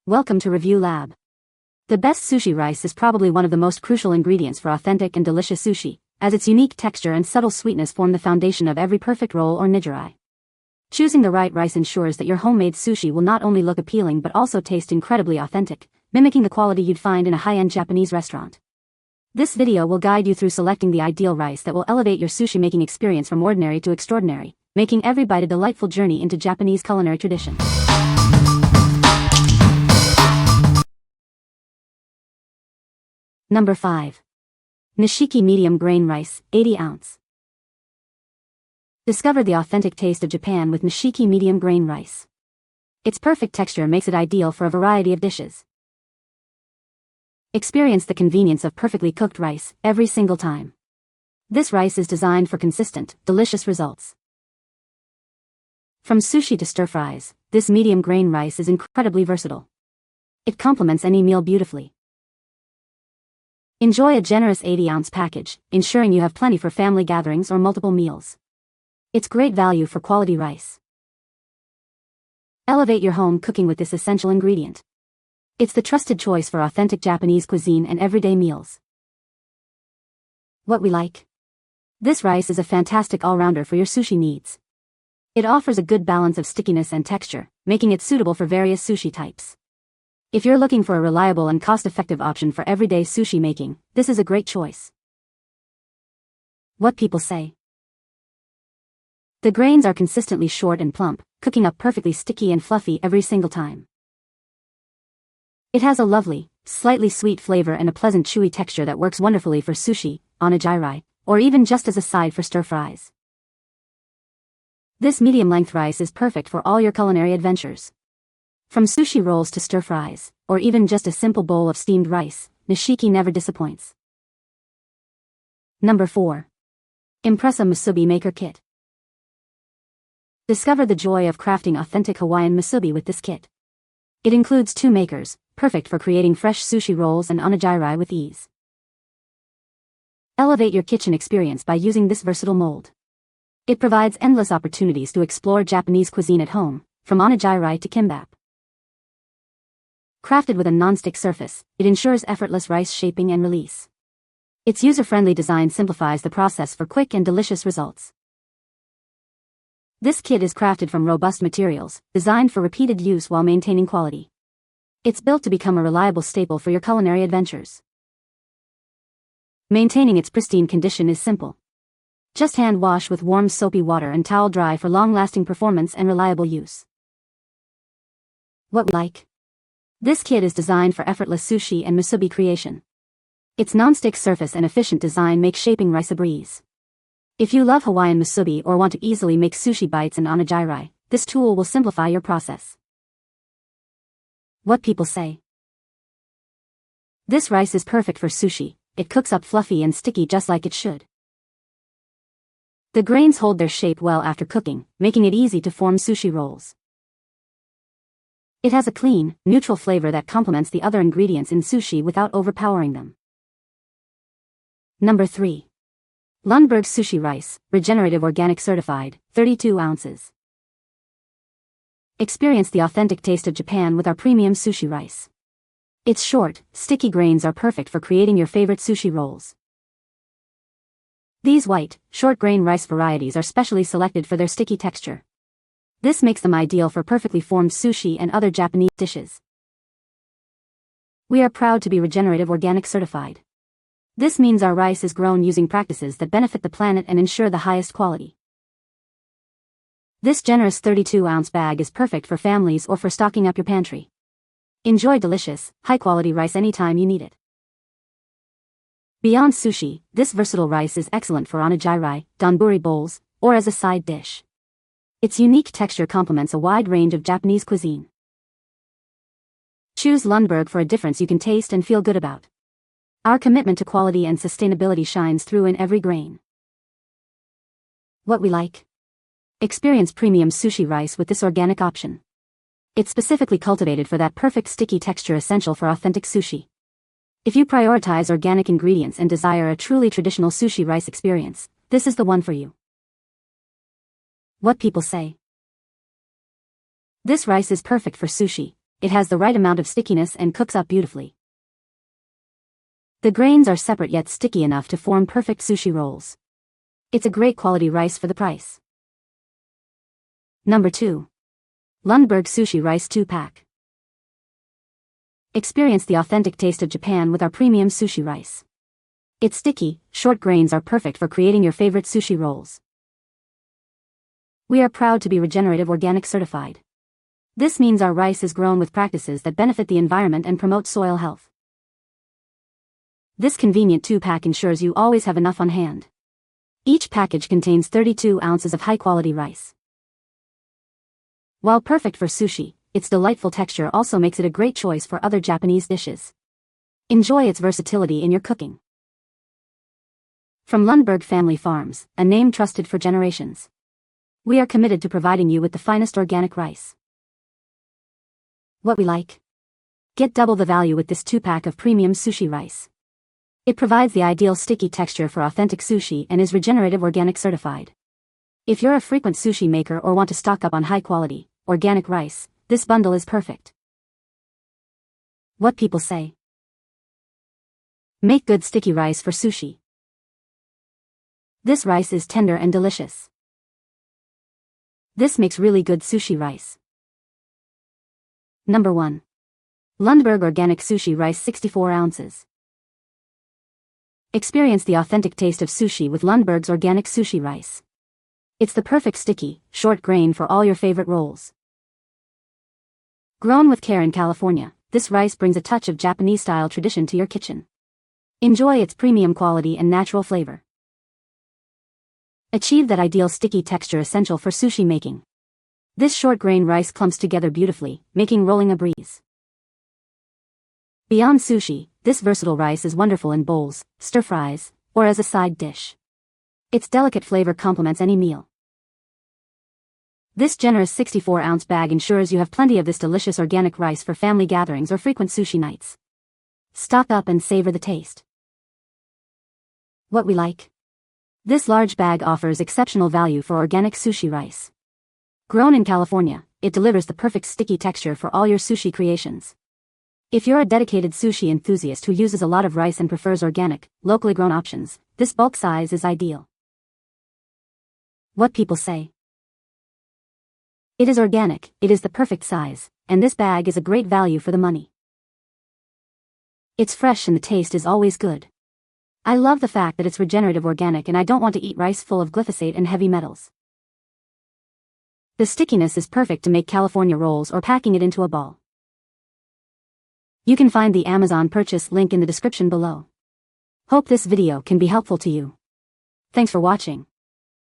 Welcome to Review Lab. The best sushi rice is probably one of the most crucial ingredients for authentic and delicious sushi, as its unique texture and subtle sweetness form the foundation of every perfect roll or nigiri. Choosing the right rice ensures that your homemade sushi will not only look appealing but also taste incredibly authentic, mimicking the quality you'd find in a high-end Japanese restaurant. This video will guide you through selecting the ideal rice that will elevate your sushi making experience from ordinary to extraordinary, making every bite a delightful journey into Japanese culinary tradition. Number 5. Nishiki medium grain rice, 80 ounce. Discover the authentic taste of Japan with Nishiki medium grain rice. Its perfect texture makes it ideal for a variety of dishes. Experience the convenience of perfectly cooked rice every single time. This rice is designed for consistent, delicious results. From sushi to stir-fries, this medium grain rice is incredibly versatile. It complements any meal beautifully. Enjoy a generous 80-ounce package, ensuring you have plenty for family gatherings or multiple meals. It's great value for quality rice. Elevate your home cooking with this essential ingredient. It's the trusted choice for authentic Japanese cuisine and everyday meals. What we like. This rice is a fantastic all-rounder for your sushi needs. It offers a good balance of stickiness and texture, making it suitable for various sushi types. If you're looking for a reliable and cost-effective option for everyday sushi making, this is a great choice. What people say. The grains are consistently short and plump, cooking up perfectly sticky and fluffy every single time. It has a lovely, slightly sweet flavor and a pleasant chewy texture that works wonderfully for sushi, nigiri, or even just as a side for stir-fries. This medium-length rice is perfect for all your culinary adventures. From sushi rolls to stir-fries, or even just a simple bowl of steamed rice, Nishiki never disappoints. Number 4. IMPRESA Musubi Maker Kit. Discover the joy of crafting authentic Hawaiian musubi with this kit. It includes 2 makers, perfect for creating fresh sushi rolls and onigiri with ease. Elevate your kitchen experience by using this versatile mold. It provides endless opportunities to explore Japanese cuisine at home, from onigiri to kimbap. Crafted with a non-stick surface, it ensures effortless rice shaping and release. Its user-friendly design simplifies the process for quick and delicious results. This kit is crafted from robust materials, designed for repeated use while maintaining quality. It's built to become a reliable staple for your culinary adventures. Maintaining its pristine condition is simple. Just hand wash with warm soapy water and towel dry for long-lasting performance and reliable use. What we like. This kit is designed for effortless sushi and musubi creation. Its non-stick surface and efficient design make shaping rice a breeze. If you love Hawaiian musubi or want to easily make sushi bites and onigiri, this tool will simplify your process. What people say. This rice is perfect for sushi. It cooks up fluffy and sticky just like it should. The grains hold their shape well after cooking, making it easy to form sushi rolls. It has a clean, neutral flavor that complements the other ingredients in sushi without overpowering them. Number 3. Lundberg Sushi Rice, Regenerative Organic Certified, 32 ounces. Experience the authentic taste of Japan with our premium sushi rice. Its short, sticky grains are perfect for creating your favorite sushi rolls. These white, short-grain rice varieties are specially selected for their sticky texture. This makes them ideal for perfectly formed sushi and other Japanese dishes. We are proud to be Regenerative Organic Certified. This means our rice is grown using practices that benefit the planet and ensure the highest quality. This generous 32-ounce bag is perfect for families or for stocking up your pantry. Enjoy delicious, high-quality rice anytime you need it. Beyond sushi, this versatile rice is excellent for onigiri, donburi bowls, or as a side dish. Its unique texture complements a wide range of Japanese cuisine. Choose Lundberg for a difference you can taste and feel good about. Our commitment to quality and sustainability shines through in every grain. What we like. Experience premium sushi rice with this organic option. It's specifically cultivated for that perfect sticky texture essential for authentic sushi. If you prioritize organic ingredients and desire a truly traditional sushi rice experience, this is the one for you. What people say. This rice is perfect for sushi. it has the right amount of stickiness and cooks up beautifully. The grains are separate yet sticky enough to form perfect sushi rolls. It's a great quality rice for the price. Number 2. Lundberg Sushi Rice 2-pack. Experience the authentic taste of Japan with our premium sushi rice. Its sticky, short grains are perfect for creating your favorite sushi rolls. We are proud to be Regenerative Organic certified. This means our rice is grown with practices that benefit the environment and promote soil health. This convenient 2-pack ensures you always have enough on hand. Each package contains 32 ounces of high-quality rice. While perfect for sushi, its delightful texture also makes it a great choice for other Japanese dishes. Enjoy its versatility in your cooking. From Lundberg Family Farms, a name trusted for generations. We are committed to providing you with the finest organic rice. What we like? Get double the value with this 2-pack of premium sushi rice. It provides the ideal sticky texture for authentic sushi and is Regenerative Organic certified. If you're a frequent sushi maker or want to stock up on high-quality, organic rice, this bundle is perfect. What people say. Make good sticky rice for sushi. This rice is tender and delicious. This makes really good sushi rice. Number 1. Lundberg Organic Sushi Rice 64 ounces. Experience the authentic taste of sushi with Lundberg's Organic Sushi Rice. It's the perfect sticky, short grain for all your favorite rolls. Grown with care in California, this rice brings a touch of Japanese-style tradition to your kitchen. Enjoy its premium quality and natural flavor. Achieve that ideal sticky texture essential for sushi making. This short grain rice clumps together beautifully, making rolling a breeze. Beyond sushi, this versatile rice is wonderful in bowls, stir-fries, or as a side dish. Its delicate flavor complements any meal. This generous 64-ounce bag ensures you have plenty of this delicious organic rice for family gatherings or frequent sushi nights. Stock up and savor the taste. What we like? This large bag offers exceptional value for organic sushi rice. Grown in California, it delivers the perfect sticky texture for all your sushi creations. If you're a dedicated sushi enthusiast who uses a lot of rice and prefers organic, locally grown options, this bulk size is ideal. What people say. It is organic, it is the perfect size, and this bag is a great value for the money. It's fresh and the taste is always good. I love the fact that it's regenerative organic and I don't want to eat rice full of glyphosate and heavy metals. The stickiness is perfect to make California rolls or packing it into a ball. You can find the Amazon purchase link in the description below. Hope this video can be helpful to you. Thanks for watching.